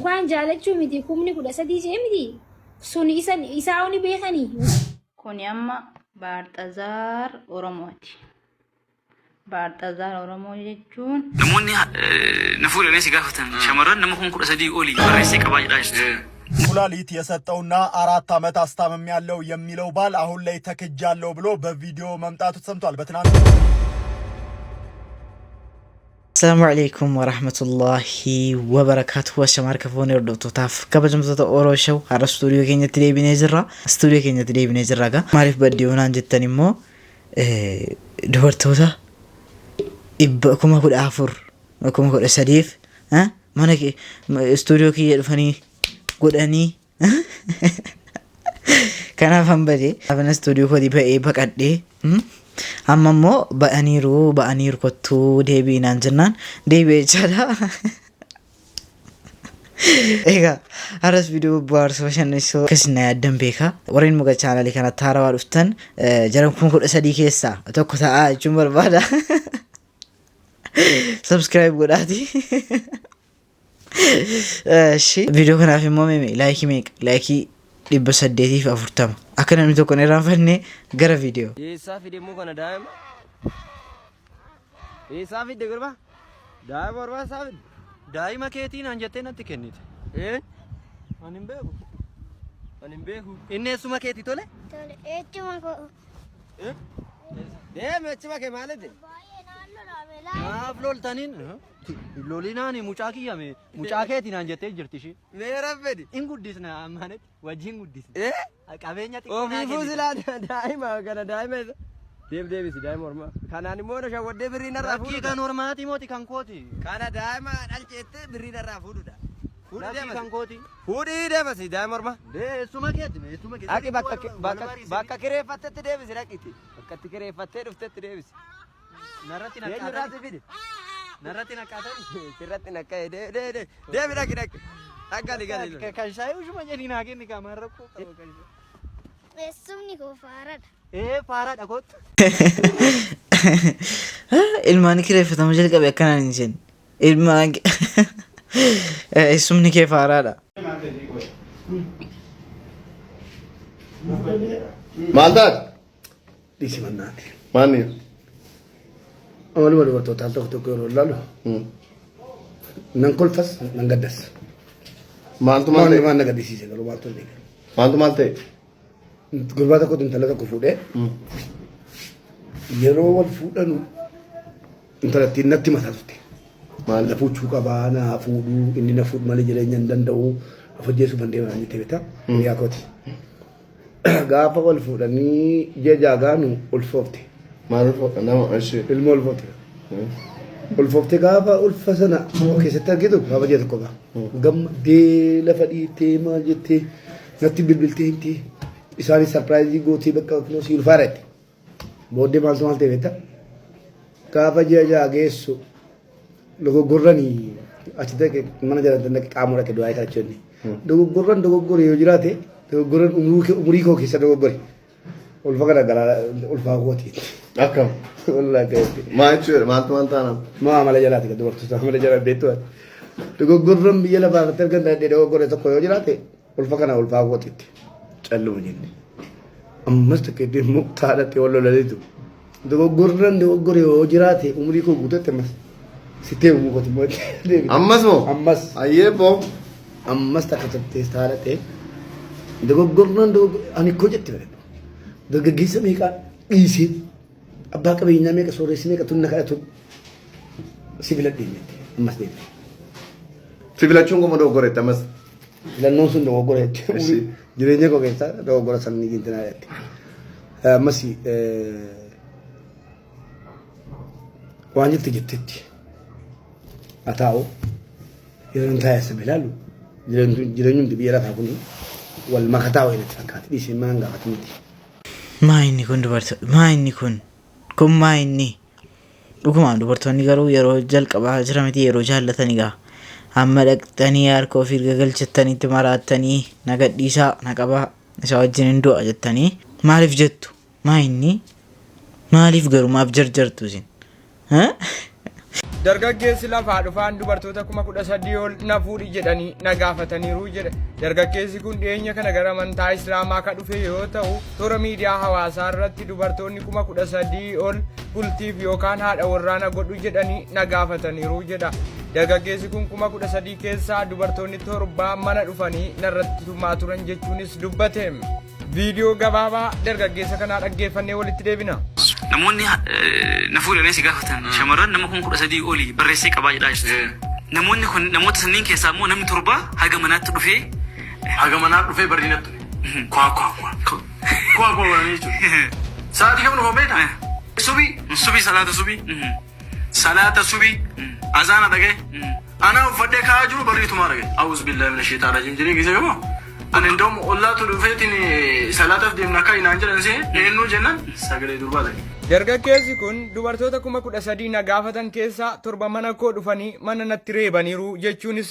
Inquan jaalachuu miti kumni kudha sadii jee miti sun isaa oni beekanii. Kuni amma Baarxazaar Oromooti. Baarxazaar Oromoo jechuun namoonni na fuudhanii si gaafatan shamarran nama kun kudha sadii olii barreessee qabaa jedhaa jechuudha. ኩላሊት የሰጠውና 4 ዓመት አስታመም ያለው የሚለው ባል አሁን ላይ ተከጃለው ብሎ በቪዲዮ መምጣቱ ተሰምቷል። በትናንት السلام عليكم ورحمة الله وبركاته. وشمار كفون يردوتو تاف كبجمتو اورو شو على استوديو كينيا تري بنيزرا استوديو كينيا تري بنيزرا غا معرف بديونا جتني مو دورتوتا يبكم اكو افر اكو اكو سديف ها مانك استوديو كي يدفني قداني كان فهم بدي افن استوديو كو دي بقدي amma mo ba'aniiru kottu deebiinaan jennaan deebi'ee jala egaa haras video bohaarsa bashannansiisoo akkasina yaaddan beeka warreen muka chaanalii kanatti haarawaa dhuftan jaran kun 13 keessaa tokko ta'aa jechuun barbaada subscribe godhaati shi video kanaaf immoo laayikii 840 akka namni tokko ne raanfanne gara video Isa fide mu kana daa'ima. Isa fide gurba. Daa'ima orba saafid. Daa'ima keetiin anjattee natti kennite. Anin beeku. Inni suma keeti tole? Tole echuma ko. Echuma ke maalete? Naaf loltaniin. Lolinaani mucaa kiyyame. Mucaa keetiin anjattee jirti ishee. Meera fedi. In guddisna ammanet wajjin guddisna. Qabeenya xiqqoo naa kenni. Ofiifuu daa'ima kana daa'ima deebisi daa'ima ormaa. Kanaan immoo na shawwaddee birriin irraa fuudhu. Lakkii kan ormaati mooti kan kooti. Kana daa'ima dhalcheettee birriin irraa fuudhudha. Lakkii kan kooti. Fuudhii deebisi daa'ima ormaa. Eessuma keeti. Dhaqi bakka kireeffattetti deebisi dhaqiti. Bakka itti kireeffattee dhuftetti deebisi. Narratti naqqaatani. Narratti naqqaatani. Sirratti naqqa'e deebi dhaqi. Dhaqgali gali. Kan shaayii ushuma jedhii naa kenni kaamarra koo qaba kan ishee. Eessumni koo faaradha. Faaradha kootu. ilmaan kireeffatamu jalqabe akkanaan hin jenne ilmaan eessumni kee faaraadha. Maaltaati? Dhiisi mannaati. Maanni? Amaluma dubartootaa tokko yeroo ilaalu nan kolfas nan gaddas. Maaltu maal ta'e? Waan na gaddisiise garuu maaltu hin eegalu. Maaltu maal ta'e? Gurbaa tokkotu intala tokko fuudhee yeroo wal fuudhanu intalattiin natti mataa turte. Maal? Na fuudhuu qabaa na fuudhuu inni na fuudhu malee jireenya hin danda'u afajjeessu bandee mana jettee beektaa yaa kooti. Gaafa wal fuudhanii jejaagaanu ulfoofte. Maal ulfoofte? Nama ashee. Ilma ulfoofte. Ulfoofte gaafa ulfa sana keessatti argitu gaafa jee tokko gaa. Gammaddee lafa dhiittee maal jettee natti bilbiltee himtee isaanis sarpiraayizii gootii bakka kunoo si ulfaara jetti. Booddee maaltu maal ta'e beektaa? Gaafa jajaageessu dogoggorranii achi dhaqe mana jala dhaqe qaamuu dhaqe du'aa isaa jechuun dogoggorri yoo jiraate dogoggoran umurii koo keessa dogoggori. Ulfa kana galaa ulfaa kooti. Akkam? Wallaahi ga'eetti. Maal jechuudha? Maaltu maal taanam? Mala jalaati kan dubartoota mala jala beektu. Dogoggorran biyya lafaa irratti argan dogoggorre tokko yoo jiraate ulfa kana ulfaa kootiitti. Calluma jenne. Ammas tokko iddoo muktaadhaatti wal lolaniitu. Dogoggorran dogoggorre yoo jiraate umurii koo guututti ammas sittee uumuu kooti moo deebi. Ammas moo? Ammas. Ayyee boo. Ammas takka turtee taadhatee dogoggorran ani koo jetti bare. Dargaggeessa meeqa dhiisee abbaa qabeenyaa meeqa sooressi meeqa tunna kadhatu sibiila deemte ammas deemte. Sibilachuun kuma dogoggoreetti ammas. Filannoon sun dogoggoreetti. Jireenya koo keessa dogoggora sanni gintinaa jetti. Ammas waan jettetti haa ta'u yeroo taa'ee bilaalu jireenyumti biyya lafaa kun wal makataa wayinatti fakkaata dhiisee maan gaafatu miti. Maayinni kun maayinni kun maayinni dhugumaan dubartoonni garuu yeroo jalqabaa jira miti yeroo jaallatanii gaa amma dhaqxanii harka ofii galchattaniitti maraattanii na gadhiisaa na qabaa isa wajjin hin du'a jettanii maaliif jettu maayinni maaliif garuu maaf jarjartu isin Dargaggeessi lafaa dhufaan dubartoota 13,000 ol na fuudhi jedhanii na gaafataniiru jedha. Dargaggeessi kun dhiyeenya kana gara amantaa Islaamaa ka dhufe yoo ta'u, toora miidiyaa hawaasaa irratti dubartoonni 13,000 ol bultiif yookaan haadha warraa na godhu jedhanii na gaafataniiru jedha. Dargaggeessi kun 13,000 keessaa dubartoonni 7 mana dhufanii narratti tumaa turan jechuunis dubbate. Viidiyoo gabaabaa dargaggeessa kanaa dhaggeeffannee walitti deebina. Namoonni na fuudhanii si gaafatan shamarran nama 13,000 olii barreessee qabaa jedhaa jirti. Namoonni kun namoota sanniin keessaa immoo namni 7 haga manaatti dhufee barriinatti kwaa godhanii jechuudha. Sa'aatii kam dhufa beektaa? Salaata subii azaana dhagee ana uffadhee kaa'aa jiru barriitumaa dhagee. Awus billahi mina sheetaan rajim jedhee gisee gamoo. Ani ndom ollaatu dhufeetiin salaataaf deemna akka inaan jedhan see eenyu jennan sagalee durbaa dhagee. Dargaggeessi kun dubartoota 13,000 na gaafatan keessaa 7 mana koo dhufanii mana natti reebaniiru jechuunis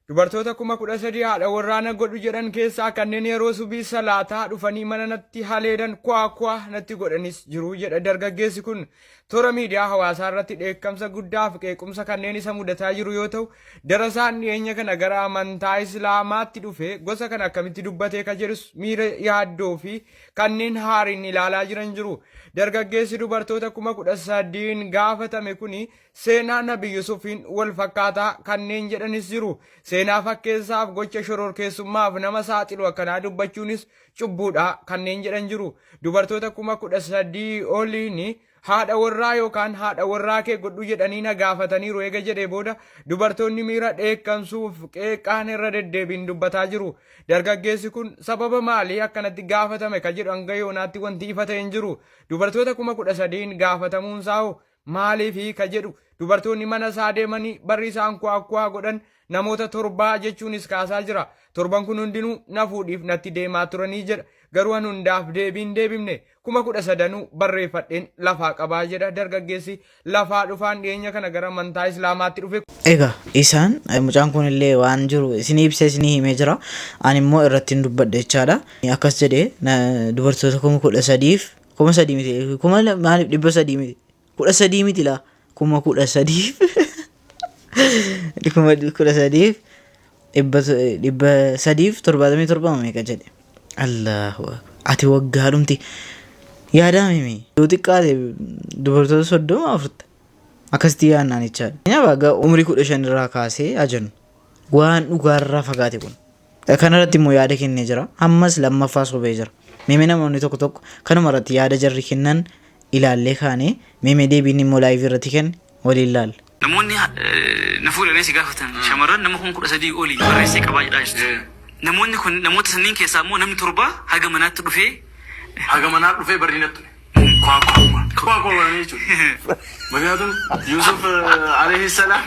dubartoota 13,000 haadha warraa na godhu jedhan keessaa kanneen yeroo subii salaataa dhufanii mana natti haleedan kwaa natti godhanis jiru jedha. Dargaggeessi kun toora miidiyaa hawaasaa irratti dheekkamsa guddaa fi qeequmsa kanneen isa mudataa jiru yoo ta'u, darasaan dhiyeenya kana gara amantaa Islaamaatti dhufe gosa kana akkamitti dubbatee ka jedhus miira yaaddoo fi kanneen haariin ilaalaa jiran jiru. Dargaggeessi dubartoota 13,000 gaafatame kuni seenaa Nabi Yusufiin wal fakkaataa kanneen jedhanis jiru. Seenaa fakkeessaaf gocha shororkeessummaaf nama saaxilu akkanaa dubbachuunis cubbuudha kanneen jedhan jiru. Dubartoota 13,000 oliin haadha warraa yookaan haadha warraa kee godhu jedhanii na gaafataniiru eega jedhee booda dubartoonni miira dheekkamsuuf qeeqaan irra deddeebiin dubbataa jiru. Dargaggeessi kun sababa maalii akkanatti gaafatame ka jedhu hanga yoonaatti wanti ifa ta'e hin jiru. Dubartoota 13,000 gaafatamuun isaa maaliifi ka jedhu dubartoonni mana isaa deemanii barri isaan kwaa godhan namoota 7 jechuunis kaasaa jira. 7 kun hundinuu na fuudhiif natti deemaa turanii jedha. Garuu an hundaaf deebiin deebifne 13,000 barreeffadheen lafaa qabaa jedha. Dargaggeessi lafaa dhufaan dhiyeenya kana gara amantaa Islaamaatti dhufe. Egaa isaan mucaan kun illee waan jiru isinii ibsee isinii himee jira. Ani immoo irratti hin dubbadhe jechaadha. Akkas jedhee dubartoota 13,000 13 miti maaliif 300 miti 13 miti laa 13,000 13,000 377 meeqa jedhe. Allahu ati waggaa dhumti yaadame yoo xiqqaate dubartoota 30 akkasitti yaannaan jechaadha. Nyaaba umrii 15 irraa kaasee ajannu waan dhugaarraa fagaate kun kanarratti immoo yaada kennee jira. Ammas lammaffaa sobee jira. Meemee namoonni tokko kanuma irratti yaada jarri kennan ilaallee kaane meemee deebiin immoo laayivii irratti kenne waliin ilaalla. Namoonni na fuudhanii si gaafatan shamarran nama 13,000 olii barreessee qabaa jedhaa jirti. Namoonni kun namoota sanniin keessaa immoo namni 7 haga manaatti dhufee barriinatti kwaa godhanii jechuudha. ምክንያቱም ዩሱፍ አለይሂ ሰላም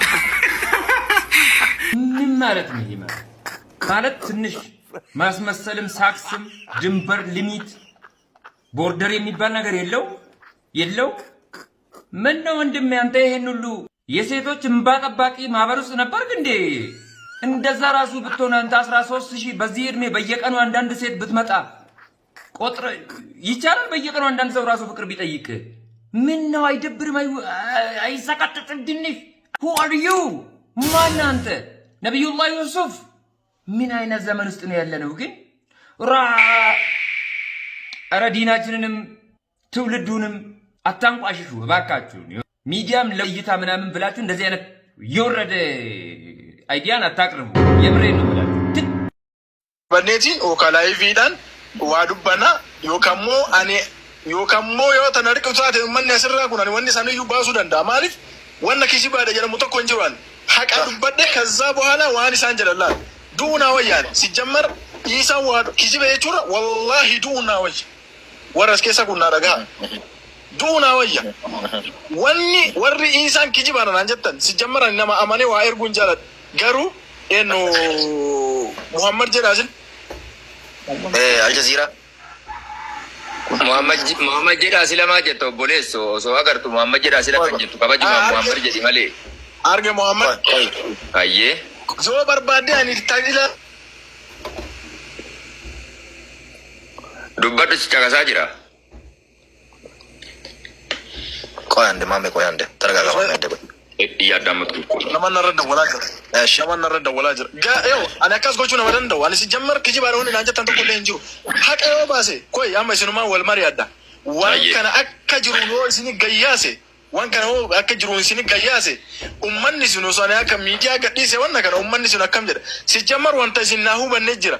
ምን ማለት ነው? ይሄ ማለት ትንሽ ማስመሰልም ሳክስም ድንበር ሊሚት ቦርደር የሚባል ነገር የለው። ምን ነው ወንድም ያንተ ይሄን ሁሉ የሴቶች እንባ ጠባቂ ማህበር ውስጥ ነበርክ እንዴ? እንደዛ ራሱ ብትሆን አንተ 13,000 በዚህ እድሜ በየቀኑ አንዳንድ ሴት ብትመጣ ቆጥረ ይቻላል። በየቀኑ አንዳንድ ሰው ራሱ ፍቅር ቢጠይቅ ምን ነው አይደብርም? አይሰቀጥጥም? ድንፍ who are you? ማን አንተ? ነብዩላህ ዩሱፍ ምን አይነት ዘመን ውስጥ ነው ያለነው? ግን ኧረ ዲናችንንም ትውልዱንም አታንቋሽሹ እባካችሁ። ሚዲያም ለእይታ ምናምን ብላችሁ እንደዚህ አይነት የወረደ አይዲያን አታቅርቡ። የምሬን ነው ብላችሁ በኔቲን ኦካላይ ቪዳን ዋዱባና ዮካሞ አኔ ዮካሞ ተነርቅቷት ማን ያስራ ኩናን ወንዲ ሳንዩ ባሱ ደንዳ ማሊፍ ወነ ኪሲ ባደ ጀረሙ ተኮ እንጅራን ሐቃ ዱበደ ከዛ በኋላ ዋን ኢሳን ጀለላ ዱና ወያን ሲጀመር ኢሳን ዋዱ ኪሲ በየቹራ ወላሂ ዱና ወይ ወራስ ከሳ ኩና ረጋ ዱና ወያ ወኒ ወሪ ኢሳን ኪጂ ባናን አንጀተን ሲጀመር እነማ አማኔ ዋ ኤርጉን ጀለ ገሩ ኤኖ ሙሐመድ ጀዳስን አልጀዚራ Muhammad jedha silama jetto bolesso so agartu Muhammad jedha silama jetto kabaji Muhammad jedhi male arge Muhammad ayye so barbade ani tagila dubbadu chakasa jira koyande mame koyande targa ga mame Yaadammatu kun. Naman narra dawwalaa jira. Naman narra dawwalaa jira. Yoo ani akkas gochuu nama danda'u. Ani si jammar kijibaadha hundi naan jettan tokko illee hin jiru. Haqa yoo baase koy amma isinumaan wal mari'adda. Waan kana akka jiru yoo isini gayyaase. Waan kana yoo akka jiru isini gayyaase. Ummanni sun osoo ani akka miidiyaa gadhiise wanna kana ummanni sun akkam jedha. Si jammar wanta isin naa hubannee jira.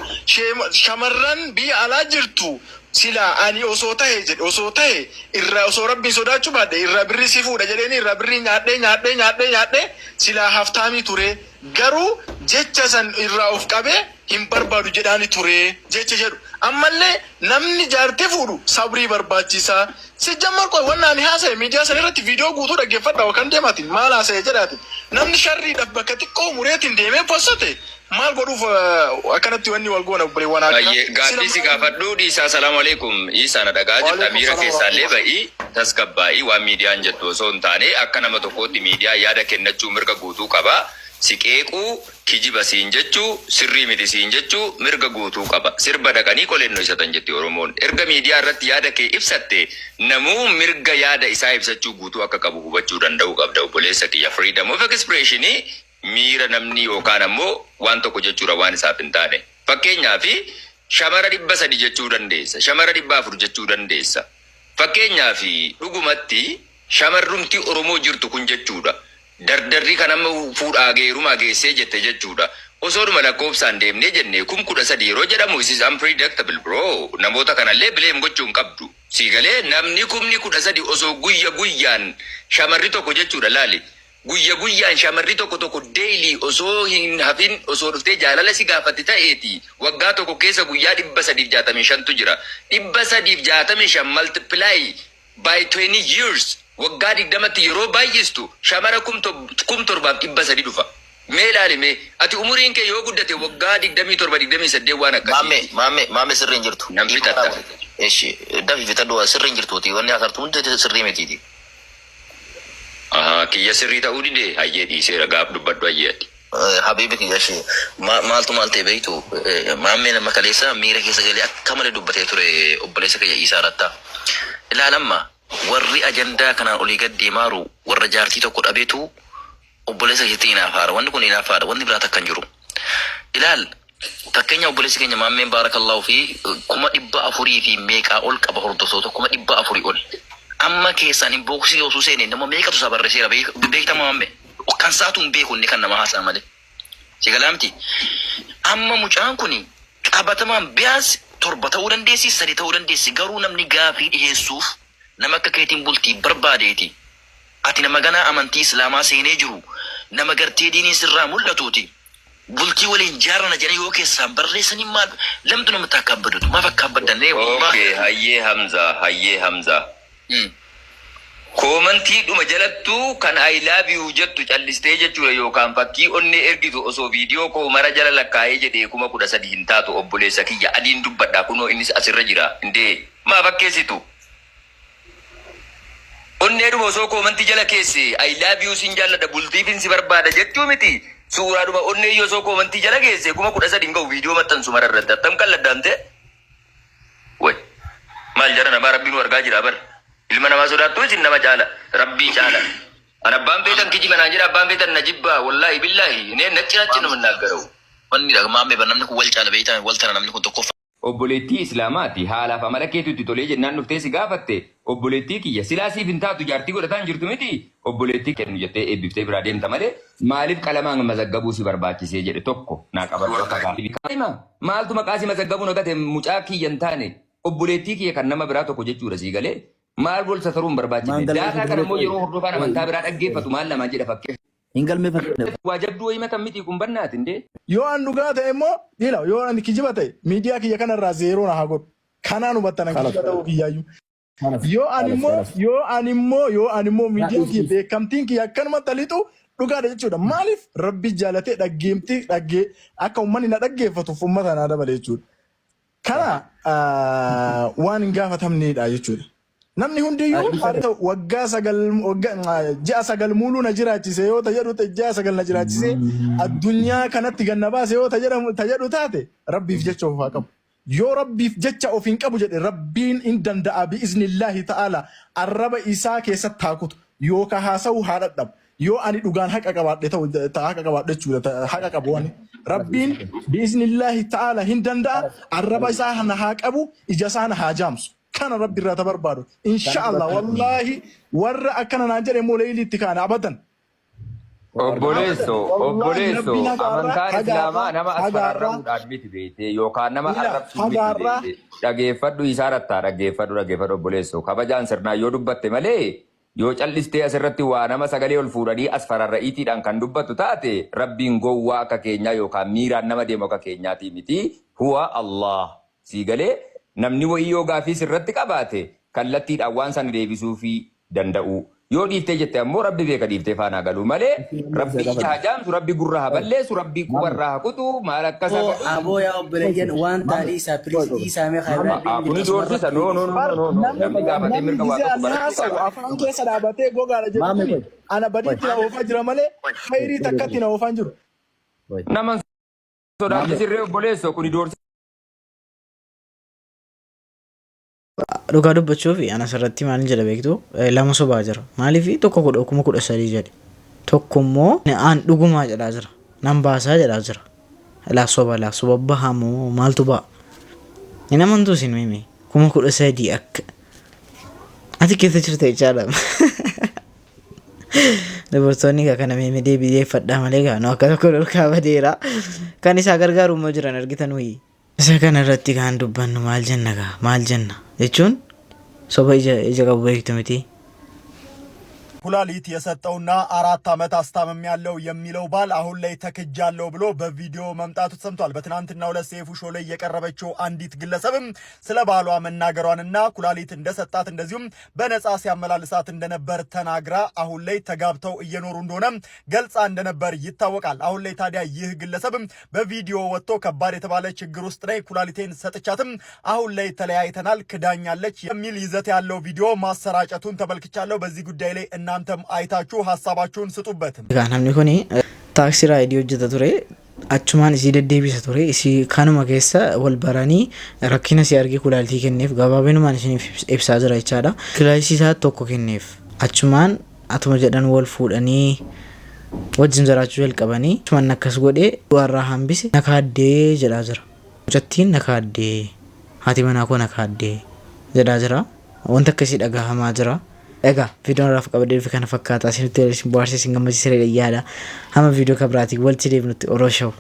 Shamarran biyya alaa jirtu. Sila ani osoo ta'e irraa osoo rabbiin sodaachuu baadde irraa birrii si fuudha jedheeni irraa birrii nyaadhee sila haftaamii ture garuu jecha san irraa of qabee hin barbaadu jedhaani ture jecha jedhu ammallee namni jaartee fuudhu sabrii barbaachisaa si jammar qoy wanna ani haasa'e miidiyaa san irratti viidiyoo guutuu dhaggeeffadha kan deemaatiin maal haasa'e jedhaati namni sharriidhaaf bakka xiqqoo mureetiin deemee possate maal godhuuf akkanatti wanni wal goona obboleewwan akka gaaffii si gaafadhu dhiisaa salaamu alaikum isaa na dhagaa jirta miira keessaallee ba'ii tasgabbaa'ii waan miidiyaan jettu osoo hin taane akka nama tokkootti miidiyaa yaada kennachuu mirga guutuu qaba siqeequu kijiba siin jechuu sirrii miti siin jechuu mirga guutuu qaba sirba dhaqanii qolennoo isatan jetti Oromoon erga miidiyaa irratti yaada kee ibsatte namuu mirga yaada isaa ibsachuu guutuu akka qabu hubachuu danda'u qabda obboleessa kiyya freedom of expression miira namni yookaan ammoo waan tokko jechuudha waan isaaf hin taane fakkeenyaaf shamara 300 jechuu dandeessa shamara 400 jechuu dandeessa fakkeenyaaf dhugumatti shamarrumti Oromoo jirtu kun jechuudha dardarri kan amma fuudhaa geerumaa geessee jette jechuudha osoo dhuma lakkoofsaan deemnee jennee 13 yeroo jedhamu is unpredictable bro namoota kanallee bileem gochuu hin qabdu siigalee namni 13 osoo guyyaan shamarri tokko jechuudha laali guyya guyyaan shamarri tokko daily osoo hin hafin osoo dhuftee jaalala si gaafatti ta'eeti waggaa tokko keessa guyyaa 365tu jira 365 multiply by 20 years waggaa 20tti yeroo baay'istu shamara 1700 dhufa mee ilaalime ati umuriin kee yoo guddate waggaa 27 28 waan akkasii maame sirriin jirtu namni tatta eeshi dafi fitadhu sirriin jirtuuti wanni asartu hundi sirrii mitiiti kiyya sirrii ta'uu dide hayyee dhiiseera gaaf dubbadhu hayyeeti. Habibi kiyya shi maaltu maal ta'e beektu maammee nama kaleessa miira keessa galee akka malee dubbatee ture obboleessa kiyya isaa irratti. Ilaalamma warri ajandaa kanaan olii gad deemaaru warra jaartii tokko dhabeetu obboleessa keetti inaafaara wanni kun inaafaara wanni biraa takkan jiru. Ilaal fakkeenya obboleessi keenya maammeen baarakallahu fi 400 fi meeqaa ol qaba hordoftoota 400 ol. Amma keessan in boksii osoo seene nama meeqatu sabarreseera beektama mamme kan saatuun beeku inni kan nama haasaa malee sigalaamti amma mucaan kuni qabatamaan biyaas 7 ta'uu dandeessi 3 ta'uu dandeessi garuu namni gaafii dhiheessuuf nama akka keetiin bultii barbaadeeti ati nama ganaa amantii islaamaa seenee jiru nama gartee diinii sirraa mul'atuuti bultii waliin jaarana jedhanii yoo keessaan barreessanii maal lamtu nama takkaabbadutu maaf akkaabbaddanee hayyee Hamza Komantii dhuma jalattu kan I love you jettu callistee jechuudha yookaan fakkii onni ergitu osoo viidiyoo koo mara jala lakkaa'ee jedhee 13 hin taatu obboleessa kiyya adiin dubbadha kunoo innis asirra jira indee maa fakkeessitu onni dhuma osoo komantii jala keesse I love you sin jaalladha bultiifin si barbaada jechuu miti suuraa dhuma onni osoo komantii jala keesse 13 hin ga'u viidiyoo maxxansu mara irratti attam kalladdaamte way maal jara nama rabbiin wargaa jira bar ilma namaa sodaattu isin nama caala rabbii caala ana abbaan beetan kijiba naan jedha abbaan beetan najibba wallahi billahi ne nachi nama naaggarau wanni dhagmaame namni kun wal caala beetan wal tana namni kun tokko obboleettii islaamaati haalaaf amala keetutti tolee jennaan dhuftee si gaafatte obboleettii kiyya silaasiif hin taatu jaartii godhataan jirtu miti obboleettii kennu jettee eebbiftee biraa deemta malee maaliif qalamaan mazaggabuu si barbaachisee jedhe tokko naa qabadhu maaltu maqaa si mazaggabuu nagate mucaa kiyya hin taane obboleettii kiyya kan nama biraa tokko jechuudha sii galee maal bolsa taruun barbaachise daataa kana immoo yeroo hordofaan amantaa biraa dhaggeeffatu maal lamaa jedha fakkee waa jabduu wayima kan miti kun bannaati indee yoo an dhugaa ta'e immoo dhiila yoo an kijiba ta'e miidiyaa kiyya kanarraa zeeroo na haa godhu kanaan hubattanan kijiba ta'uu kiyyaayyuu yoo an immoo miidiyaan kiyya beekamtiin kiyya akkanumatti lixu dhugaadha jechuudha maaliif rabbi jaalatee dhaggee akka uummanni na dhaggeeffatuuf uummata naa dabale jechuudha kana waan hin gaafatamneedha jechuudha. Namni hundiyyuu waggaa 9 muuluu na jiraachise yoo tajedhu ji'a 9 na jiraachise addunyaa kanatti ganna baase yoo tajedhu taate rabbiif jecha of haa qabu. Yoo rabbiif jecha of hin qabu jedhe rabbiin hin danda'a bi'iznillaahi ta'ala arraba isaa keessatti haa kutu yookaan haasa'u haa dhadhabu. yoo ani dhugaan haqa qabaadhe ta'u haqa qabaadhe jechuudha haqa qabu ani rabbiin biiznillaahi ta'ala hin danda'a arraba isaa hana haa qabu ija isaa hana haa jaamsu kana rabbi irraa ta barbaadu inshaallah wallaahi warra akkana naan jedhe moo leeyliitti kaana abadan. Obboleesso, amantaan Islaamaa nama asfararramuudhaan miti beekte yookaan nama arrabsuu miti beekte. Dhageeffadhu isaa rattaa dhaggeeffadhu obboleesso. Kabajaan sirnaa yoo dubbatte malee yoo callistee asirratti waa nama sagalee ol fuudhanii asfararra'iitiidhaan kan dubbattu taate rabbiin gowwaa akka keenyaa yookaan miiraan nama deemu akka keenyaatii miti. Huwa Allah. Siigalee namni wayii yoo gaafii sirratti qabaate kallattiidhaan waan sana deebisuufii danda'u. Yoo dhiiftee jette ammoo rabbi beeka dhiiftee faanaa galuu malee rabbi ija hajaamsu rabbi gurra haa balleessu rabbi qubarraa haa kutu maal akkasa aboo yaa obboleeyyan waan taadhii isaa piriisii isaa meeqa kuni doorsisa no namni gaafatee mirga waa tokko baratu afaan keessa dhaabatee gogaadha jedhu ana badiitti na oofaa jira malee khayrii takkatti na oofaan jiru. Naman sodaachisirree obboleessoo kuni doorsisa. Dhugaa dubbachuuf ana asirratti maal jedha beektu lama sobaa jira maaliif tokko 10,013 jedhe tokko immoo aan dhugumaa jedhaa jira nan baasaa jedhaa jira laa soba bahamoo maaltu ba'a inni amantuu isin mimi 10,013 akka ati keessa jirta jechaadha. Dubartoonni kana mimi deebi'eeffadhaa malee gaano akka tokko dhorkaa badeera kan isaa gargaaru immoo jiran argitan wayii. Isa kana irratti kan dubbannu maal jenna jechuun soba ija qabu beektu miti. ኩላሊት የሰጠውና 4 ዓመት አስታመም ያለው የሚለው ባል አሁን ላይ ተክጃለው ብሎ በቪዲዮ መምጣቱ ተሰምቷል። በትናንትናው ዕለት ሰይፉ ሾው ላይ የቀረበችው አንዲት ግለሰብም ስለ ባሏ መናገሯንና ኩላሊት እንደሰጣት እንደዚሁም በነፃ ሲያመላልሳት እንደነበር ተናግራ አሁን ላይ ተጋብተው እየኖሩ እንደሆነ ገልጻ እንደነበር ይታወቃል። አሁን ላይ ታዲያ ይህ ግለሰብም በቪዲዮ ወጥቶ ከባድ የተባለ ችግር ውስጥ ላይ ኩላሊቴን ሰጥቻትም አሁን ላይ ተለያይተናል ክዳኛለች የሚል ይዘት ያለው ቪዲዮ ማሰራጨቱን ተመልክቻለሁ። በዚህ ጉዳይ ላይ እናንተም አይታችሁ ሐሳባችሁን ስጡበትም namni kuni taaksii raayidii hojjeta ture achumaan isii deddeebisa ture isii kanuma keessa wal baranii rakkina si argee kulaalitii kenneef gabaabinumaan isiniif ibsaa jira jechaadha. Kilaasii isaa tokko kenneef achumaan atuma jedhan wal fuudhanii wajjin jiraachuu jalqabanii achumaan akkas godhee warraa hambise nakaaddee jedhaa jira. Mucattiin nakaaddee haati manaa koo nakaaddee jedhaa jira. Wanta akkasii dhagahamaa jira. Egaa viidiyoon raaf qabadee fi kana fakkaata asinitti bohaarsa isin gammachiisee yaada. Hamma viidiyoo kabiraatiin walitti deebinutti oroo sha'u.